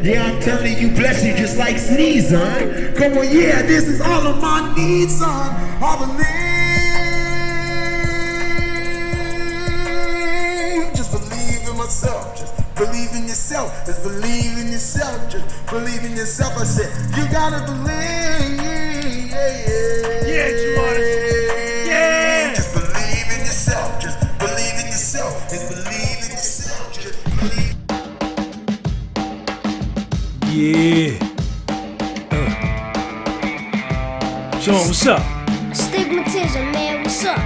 Yeah, I'm telling you, bless you just like sneeze, son. Come on, yeah, this is all of my needs, son. I believe. Just believe in myself. Just believe in yourself. Just believe in yourself. Just believe in yourself. I said, you gotta believe. Yeah, you artist. Yeah. Just believe in yourself. Just believe in yourself. Just believe in yourself. Just believe. Yeah. Sean, what's up? Stigmatism, man, what's up?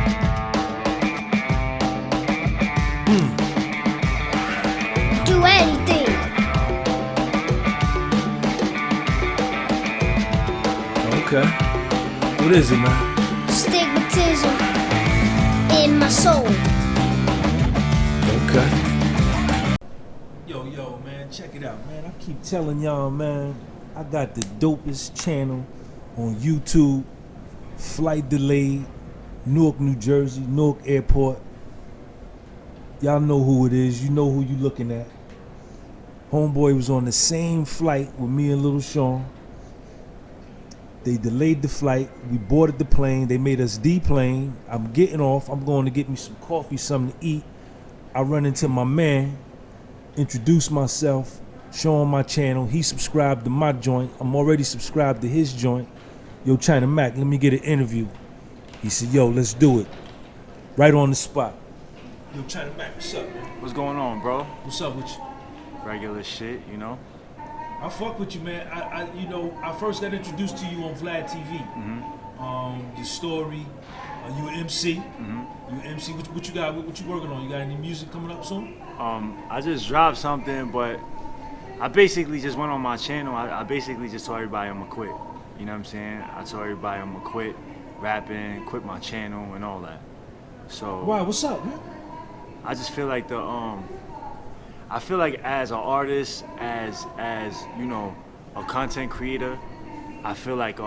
Do anything. Okay. What is it, man? Stigmatism in my soul. Okay. Yo, man, check it out, man. I keep telling y'all, man, I got the dopest channel on YouTube. Flight delayed, Newark, New Jersey, Newark Airport. Y'all know who it is. You know who you looking at. Homeboy was on the same flight with me and Little Sean. They delayed the flight. We boarded the plane. They made us deplane. I'm getting off. I'm going to get me some coffee, something to eat. I run into my man, introduce myself, show him my channel. He subscribed to my joint. I'm already subscribed to his joint. Yo, China Mac, let me get an interview. He said, yo, let's do it. Right on the spot. Yo, China Mac, what's up, man? What's going on, bro? What's up with you? Regular shit, you know? I fuck with you, man. I first got introduced to you on Vlad TV. The story, you an MC. You an MC. What you got? What you working on? You got any music coming up soon? I just dropped something, but I basically just went on my channel. I basically just told everybody I'm gonna quit. You know what I'm saying? I told everybody I'm gonna quit rapping, quit my channel, and all that. So. Why? What's up, man? I just feel like I feel like as an artist, as you know, a content creator, I feel like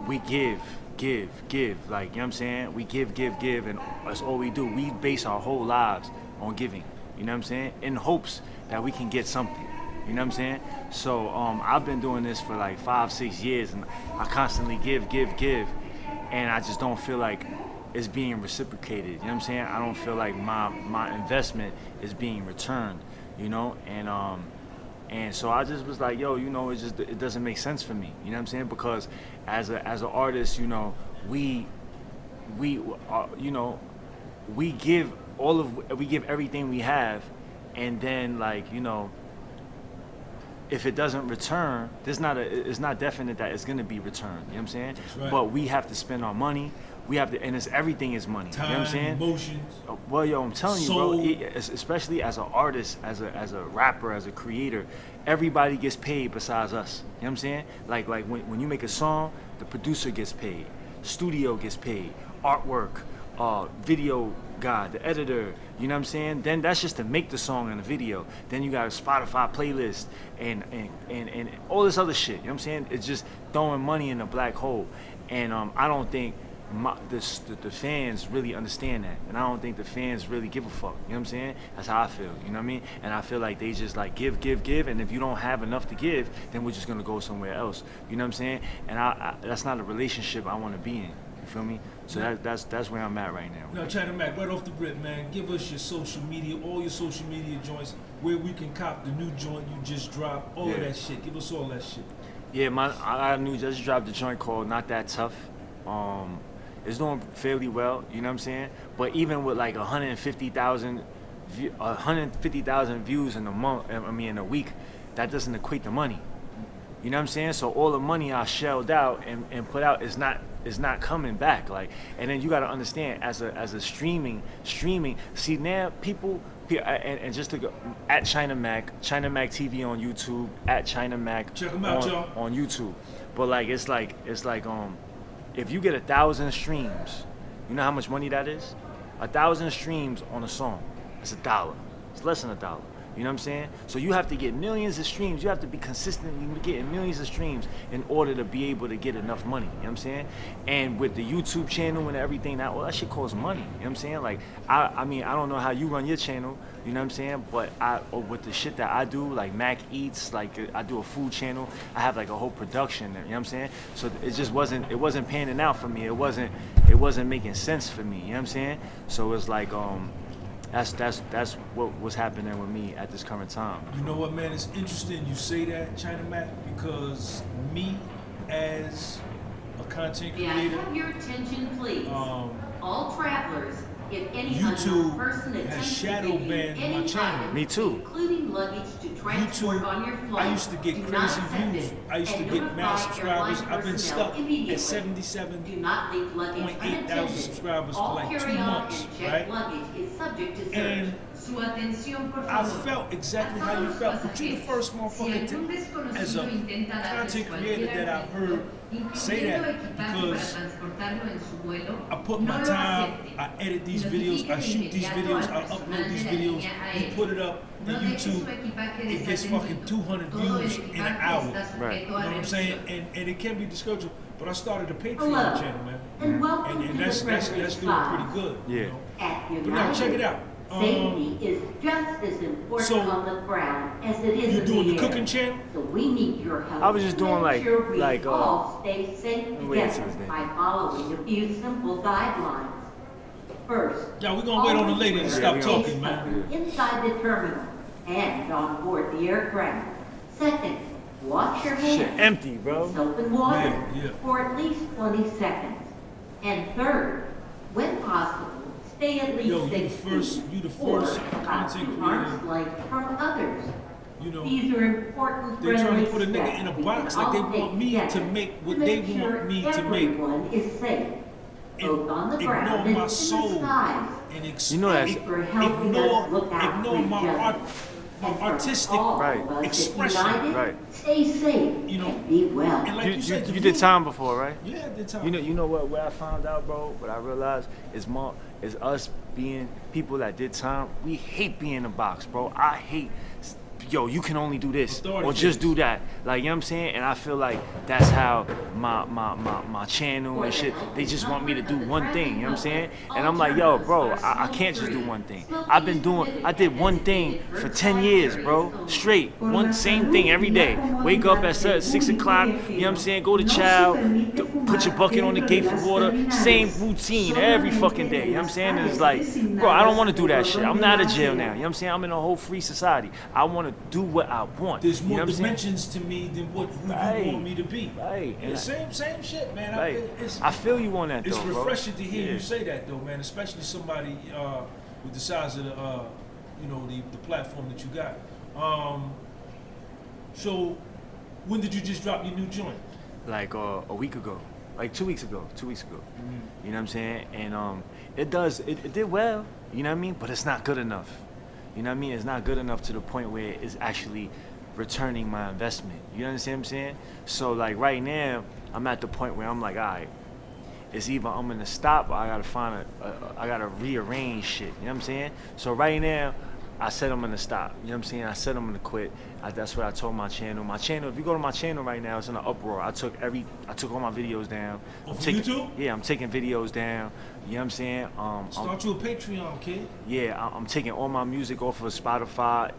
we give, like, you know what I'm saying? We give, and that's all we do. We base our whole lives on giving, you know what I'm saying? In hopes that we can get something, you know what I'm saying? So I've been doing this for like 5-6 years, and I constantly give, and I just don't feel like it's being reciprocated, you know what I'm saying? I don't feel like my investment is being returned, you know? And so I just was like, yo, you know, it doesn't make sense for me, you know what I'm saying? Because as an artist, you know, we give everything we have, and then, like, you know, if it doesn't return, it's not definite that it's gonna be returned, you know what I'm saying? That's right. But we have to spend our money. We have to, and everything is money. Time, you know what I'm saying? Emotions. Well, yo, I'm telling soul. you, bro. Especially as an artist, as a rapper, as a creator, everybody gets paid besides us. You know what I'm saying? Like when you make a song, the producer gets paid, studio gets paid, artwork, video guy, the editor. You know what I'm saying? Then that's just to make the song and the video. Then you got a Spotify playlist and all this other shit. You know what I'm saying? It's just throwing money in a black hole, and I don't think the fans really understand that, and I don't think the fans really give a fuck. You know what I'm saying? That's how I feel. You know what I mean? And I feel like they just like give, and if you don't have enough to give, then we're just gonna go somewhere else. You know what I'm saying? And I that's not a relationship I want to be in. You feel me? So that's where I'm at right now. Now, China Mac, right off the rip, man, give us your social media, all your social media joints, where we can cop the new joint you just dropped, all of that shit. Give us all that shit. Yeah, I just dropped a joint called Not That Tough. It's doing fairly well, you know what I'm saying? But even with like 150,000 views in a month, in a week, that doesn't equate to money. You know what I'm saying? So all the money I shelled out and put out is not coming back. Like, and then you got to understand, as a streaming. See, now people and just to go at China Mac TV on YouTube, at China Mac. Check them out, y'all. On YouTube. But like it's like if you get 1,000 streams, you know how much money that is? 1,000 streams on a song, it's $1. It's less than $1. You know what I'm saying? So you have to get millions of streams. You have to be consistently getting millions of streams in order to be able to get enough money. You know what I'm saying? And with the YouTube channel and everything, that shit costs money. You know what I'm saying? Like, I mean, I don't know how you run your channel. You know what I'm saying? But with the shit that I do, like Mac Eats, like I do a food channel. I have like a whole production there. You know what I'm saying? So it just wasn't panning out for me. It wasn't making sense for me. You know what I'm saying? So it's like that's what was happening with me at this current time. You know what, man? It's interesting you say that, China Mac, because me as a content May I creator, have your attention, please? All travelers, if any YouTube unknown person has attempts to shadow give you banned my any channel. item, Me too. including luggage to transport YouTube, on your flight, I used to get do crazy not accept views. it I used to and get notify mad subscribers. airline I've been personnel stuck immediately. at 77. Do not leave luggage 8,000 unattended. subscribers for All like 2 carry-on months, and checked right? luggage is subject to search. And Su atención, por I favor. felt exactly how you felt, but you're the first motherfucker as a content creator that I've heard say that, because I put my time, I edit these videos, I shoot these videos, I upload these videos, we put it up on YouTube, it gets fucking 200 views in an hour. Right. You know what I'm saying? And it can be discouraged, but I started a Patreon Hello, channel, man. and welcome And to that's the doing President's pretty Files. good. Yeah. You know? At But now check it out. Safety is just as important so on the ground as it is You in doing the air. cooking channel? So we need your help. I was just to doing make sure we like, all stay safe wait till together it's done. by following a few simple guidelines. First, Yeah, we're gonna wait on the lady to stop talking, man. inside the terminal and on board the aircraft. Second, wash your hands. Shit empty, bro. in soap and water Yeah. for at least 20 seconds. And third, when possible, stay at least Yo, 6 feet you the or first about content 2 arms creator. length from others. You know, These are important they're trying friendly to put a nigga steps in a we box can like they all want take me to together make what to they make want sure me to make. everyone is safe, both on the Ignore ground and my in the soul skies. and You know that's- Thanks for helping us look out ignore for my each other. art, my And for artistic all Right. of us, if expression. united, Right. Stay safe You know, and be well. And like you said, the You did view- time before, right? Yeah, I did time. You know what I found out, bro? What I realized is us being people that did time. We hate being in a box, bro. I hate. Yo, you can only do this Authority or just figures. do that. Like, you know what I'm saying? And I feel like that's how my channel and shit, they just want me to do one thing, you know what I'm saying? And I'm like, yo, bro, I can't just do one thing. I did one thing for 10 years, bro, straight. One same thing every day. Wake up at 6 o'clock, you know what I'm saying? Go to chow, put your bucket on the gate for water, same routine every fucking day, you know what I'm saying? And it's like, bro, I don't want to do that shit. I'm not out of jail now, you know what I'm saying? I'm in a whole free society. I want to do what I want. There's you know more what I'm saying? dimensions to me than who Right. you want me to be. Right. And same shit, man. Like, I feel you on that, It's though, bro. refreshing to hear Yeah. you say that, though, man. Especially somebody with the size of the, the platform that you got. So, when did you just drop your new joint? Like a week ago, like 2 weeks ago. Mm-hmm. You know what I'm saying? And it did well. You know what I mean? But it's not good enough. You know what I mean? It's not good enough to the point where it's actually returning my investment. You understand what I'm saying? So like right now, I'm at the point where I'm like, all right, it's either I'm gonna stop or I gotta find I gotta rearrange shit. You know what I'm saying? So right now, I said I'm gonna stop. You know what I'm saying? I said I'm gonna quit. That's what I told my channel. My channel, if you go to my channel right now, it's in an uproar. I took all my videos down. Oh, I'm from taking, YouTube? Yeah, I'm taking videos down. You know what I'm saying? Start you a Patreon, kid. Yeah, I'm taking all my music off of Spotify,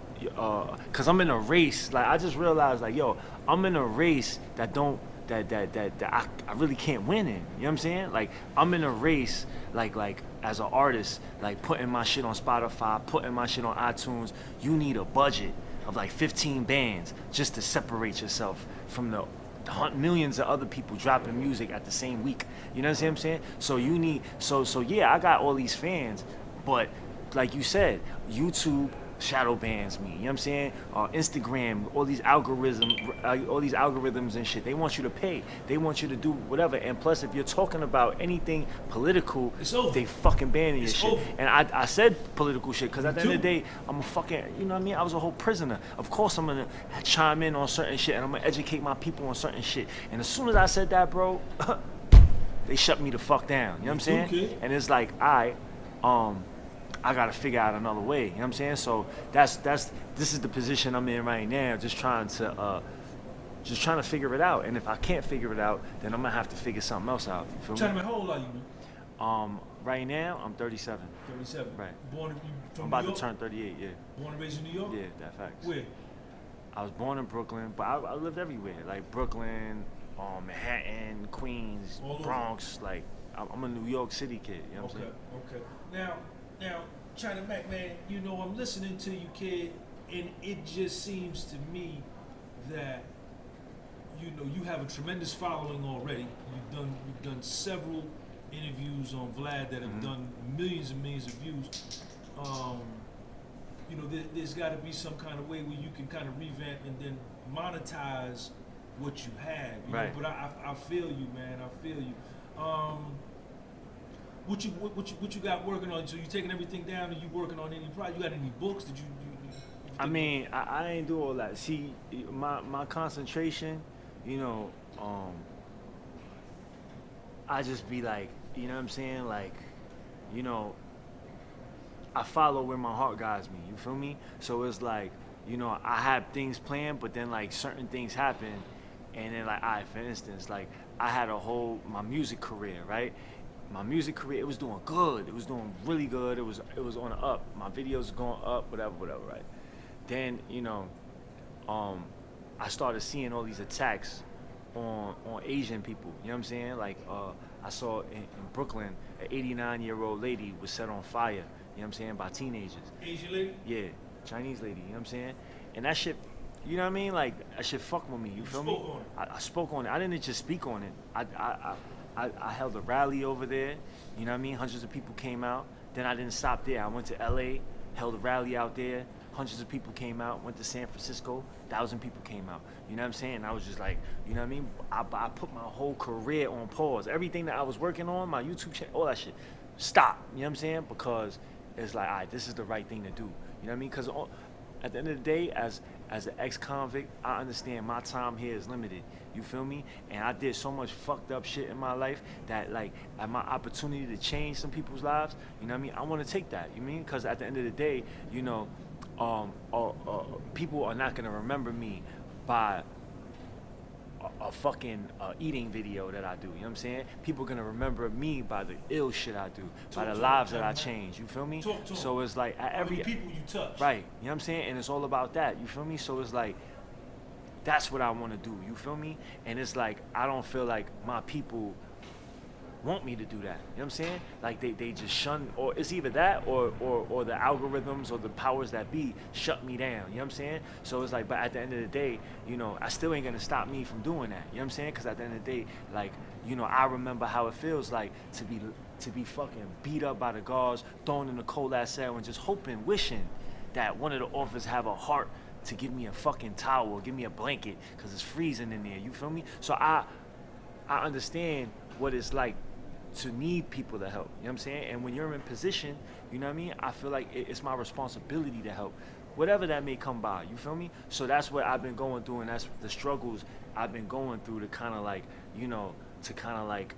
cause I'm in a race. Like I just realized, like yo, I'm in a race that I really can't win in. You know what I'm saying? Like I'm in a race, like as an artist, like putting my shit on Spotify, putting my shit on iTunes. You need a budget of like 15 bands just to separate yourself from the millions of other people dropping music at the same week. You know what I'm saying? So you need so yeah, I got all these fans, but like you said, YouTube shadow bans me. You know what I'm saying? Instagram, all these algorithms and shit. They want you to pay. They want you to do whatever. And plus, if you're talking about anything political, It's over. they fucking banning your It's shit. over. And I said political shit because at the end of the too. day, I'm a fucking, you know what I mean? I was a whole prisoner. Of course, I'm gonna chime in on certain shit and I'm gonna educate my people on certain shit. And as soon as I said that, bro, they shut me the fuck down. You know what I'm saying? Okay. And it's like, I gotta figure out another way. You know what I'm saying? So this is the position I'm in right now, just trying to figure it out. And if I can't figure it out, then I'm gonna have to figure something else out. You feel China me? man, how old are you, man? Right now I'm 37. 37. Right. Born you from I'm about New York? to turn 38. Yeah. Born and raised in New York? Yeah, that facts. Where? I was born in Brooklyn, but I lived everywhere, like Brooklyn, Manhattan, Queens, All over. Bronx. Like I'm a New York City kid. You know what I'm Okay, saying? okay. Now, China Mac, man, you know, I'm listening to you, kid, and it just seems to me that, you know, you have a tremendous following already. You've done several interviews on Vlad that have done millions and millions of views. You know, there's got to be some kind of way where you can kind of revamp and then monetize what you have. You Right. know? But I feel you, man. I feel you. What you got working on? So you taking everything down, and you working on any project? You got any books? Did you I mean, I ain't do all that. See, my concentration, you know, I just be like, you know what I'm saying? Like, you know, I follow where my heart guides me. You feel me? So it's like, you know, I have things planned, but then like certain things happen, and then like, for instance, like I had my music career, right? My music career, it was doing good. It was doing really good. It was on the up. My videos going up, whatever, right? Then, you know, I started seeing all these attacks on Asian people. You know what I'm saying? Like, I saw in Brooklyn, an 89-year-old lady was set on fire. You know what I'm saying? By teenagers. Asian lady? Yeah, Chinese lady. You know what I'm saying? And that shit, you know what I mean? Like, that shit fucked with me. You feel me? Spoke on it. I spoke on it. I didn't just speak on it. I held a rally over there. You know what I mean? Hundreds of people came out. Then I didn't stop there. I went to LA, held a rally out there. Hundreds of people came out. Went to San Francisco. 1,000 people came out. You know what I'm saying? And I was just like, you know what I mean? I put my whole career on pause. Everything that I was working on, my YouTube channel, all that shit, stop. You know what I'm saying? Because it's like, all right, this is the right thing to do. You know what I mean? Because at the end of the day, as an ex-convict, I understand my time here is limited. You feel me? And I did so much fucked up shit in my life that, like, at my opportunity to change some people's lives, you know what I mean? I want to take that. You mean? Because at the end of the day, you know, people are not gonna remember me by a fucking eating video that I do. You know what I'm saying? People are gonna remember me by the ill shit I do, by the lives that I change. You feel me? So it's like at every people you touch. right. You know what I'm saying? And it's all about that. You feel me? So it's like that's what I want to do. You feel me? And it's like I don't feel like my people want me to do that. You know what I'm saying? Like they just shun, or it's either that or the algorithms or the powers that be shut me down. You know what I'm saying? So it's like, but at the end of the day, you know, I still ain't gonna stop me from doing that. You know what I'm saying? Because at the end of the day, like, you know, I remember how it feels like to be fucking beat up by the guards, thrown in a cold ass cell, and just hoping, wishing that one of the officers have a heart to give me a fucking towel or give me a blanket because it's freezing in there. You feel me? So I understand what it's like to need people to help. You know what I'm saying? And when you're in position, you know what I mean? I feel like it's my responsibility to help. Whatever that may come by, you feel me? So that's what I've been going through, and that's the struggles I've been going through to kind of like, you know, to kind of like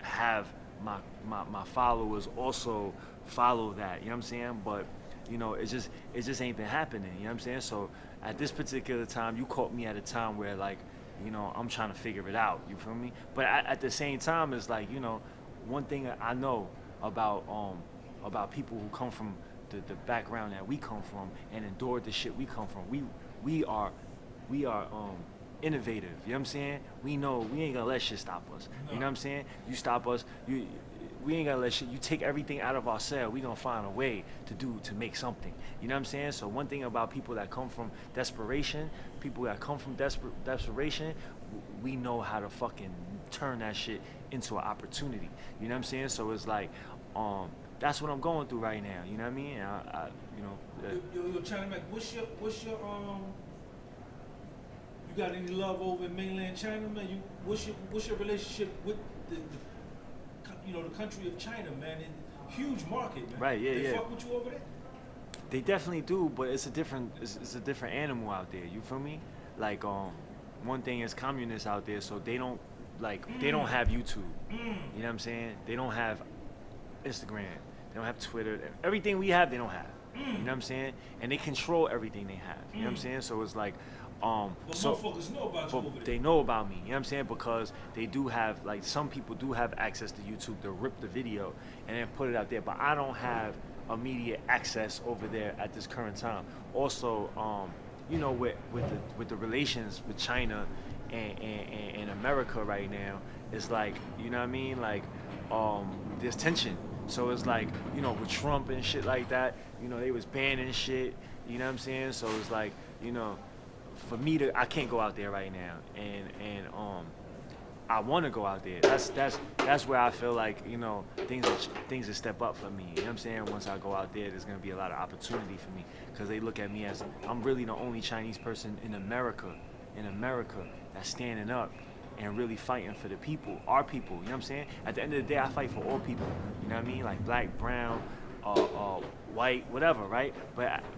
have my followers also follow that. You know what I'm saying? But you know, it just ain't been happening. You know what I'm saying? So at this particular time, you caught me at a time where like, you know, I'm trying to figure it out. You feel me? But at the same time, it's like, you know, one thing I know about people who come from the background that we come from and endured the shit we come from. We are innovative. You know what I'm saying? We know we ain't gonna let shit stop us. You know what I'm saying? You stop us, we ain't gonna let shit. You take everything out of our cell, we gonna find a way to make something. You know what I'm saying? So one thing about people that come from desperation, people that come from desperation, we know how to fucking turn that shit into an opportunity. You know what I'm saying? So it's like, that's what I'm going through right now. You know what I mean? I you know. Yo, China Mac, what's your you got any love over in mainland China, man? What's your relationship with the country of China, man? Huge market, man. Right, yeah, they fuck with you over there? They definitely do, but it's a different animal out there. You feel me? Like one thing is communists out there, so they don't they don't have YouTube. You know what I'm saying? They don't have Instagram. They don't have Twitter. Everything we have, they don't have. You know what I'm saying? And they control everything they have. You know what I'm saying? So it's like, But motherfuckers know about you over there. they know about me. You know what I'm saying? Because they do have, like, some people do have access to YouTube to rip the video and then put it out there. But I don't have immediate access over there at this current time. Also, you know, with the relations with China and America right now, it's like, you know what I mean? Like, there's tension. So it's like, you know, with Trump and shit like that, you know, they was banning shit, you know what I'm saying? So it's like, you know, for me I can't go out there right now, and I want to go out there. That's where I feel like, you know, things will step up for me. You know what I'm saying? Once I go out there, there's gonna be a lot of opportunity for me, because they look at me as I'm really the only Chinese person in America that's standing up and really fighting for the people, our people. You know what I'm saying? At the end of the day, I fight for all people. You know what I mean? Like black, brown, white, whatever, right?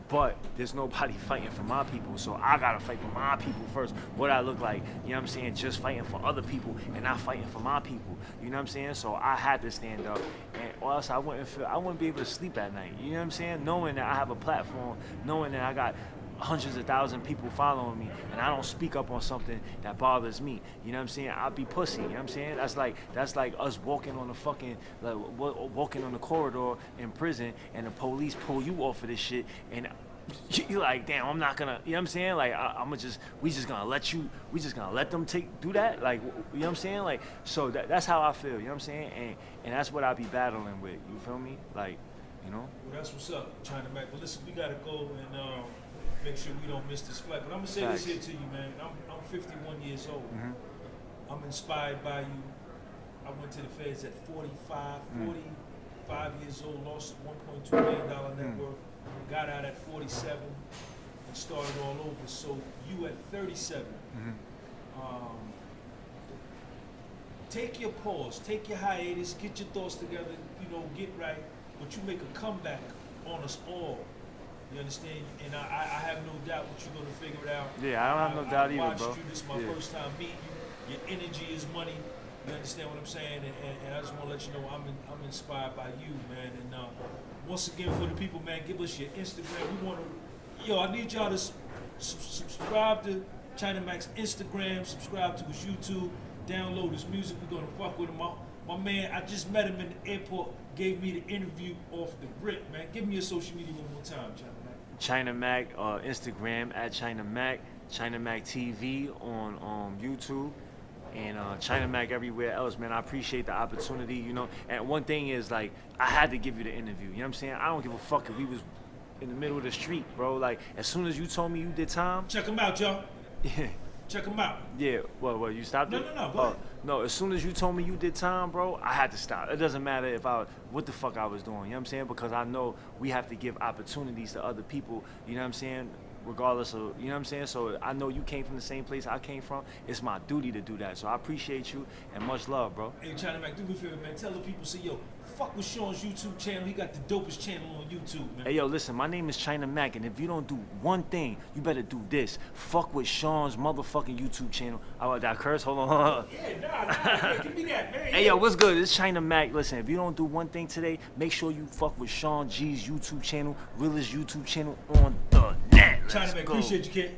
But there's nobody fighting for my people, so I gotta fight for my people first. What I look like, you know what I'm saying? Just fighting for other people and not fighting for my people. You know what I'm saying? So I had to stand up, or else I wouldn't be able to sleep at night. You know what I'm saying? Knowing that I have a platform, knowing that I got hundreds of thousands of people following me, and I don't speak up on something that bothers me. You know what I'm saying? I'll be pussy. You know what I'm saying? That's like us walking on the fucking, like, walking on the corridor in prison, and the police pull you off of this shit, and you're like, damn, I'm not gonna. You know what I'm saying? Like, we just gonna let them do that. Like, you know what I'm saying? Like, so that's how I feel. You know what I'm saying? And that's what I be battling with. You feel me? Like, you know. Well, that's what's up, China Mac. But listen, we gotta go and make sure we don't miss this flight. But I'm gonna say this here to you, man. I'm 51 years old. I'm inspired by you. I went to the feds at 45 years old, lost $1.2 million net worth, got out at 47, and started all over. So you at 37, take your pause, take your hiatus, get your thoughts together, you know, get right, but you make a comeback on us all. You understand? And I have no doubt that you're going to figure it out. Yeah, I don't have no doubt either, bro. I watched you. This is my first time meeting you. Your energy is money. You understand what I'm saying? And I just want to let you know I'm inspired by you, man. And once again, for the people, man, give us your Instagram. We want to, I need y'all to subscribe to China Mac's Instagram, subscribe to his YouTube, download his music. We're going to fuck with him. My man, I just met him in the airport, gave me the interview off the rip, man. Give me your social media one more time, China Mac. China Mac, Instagram at China Mac TV on YouTube, and China Mac everywhere else, man. I appreciate the opportunity, you know. And one thing is, like, I had to give you the interview, you know what I'm saying? I don't give a fuck if we was in the middle of the street, bro. Like, as soon as you told me you did time. Check him out, y'all. Yeah. Check him out. Yeah, well, you stopped it? No, go ahead. No, as soon as you told me you did time, bro, I had to stop. It doesn't matter what the fuck I was doing, you know what I'm saying? Because I know we have to give opportunities to other people, you know what I'm saying? Regardless of, you know what I'm saying? So I know you came from the same place I came from. It's my duty to do that. So I appreciate you, and much love, bro. Hey, China Mac, do me a favor, man. Tell the people, say, yo, fuck with Sean's YouTube channel. He got the dopest channel on YouTube, man. Hey, yo, listen, my name is China Mac, and if you don't do one thing, you better do this. Fuck with Sean's motherfucking YouTube channel. Oh, did I curse? Hold on. Yeah, nah, give me that, man. Hey, yo, what's good? It's China Mac. Listen, if you don't do one thing today, make sure you fuck with Sean G's YouTube channel, realest YouTube channel on the net. China Mac, appreciate you, kid.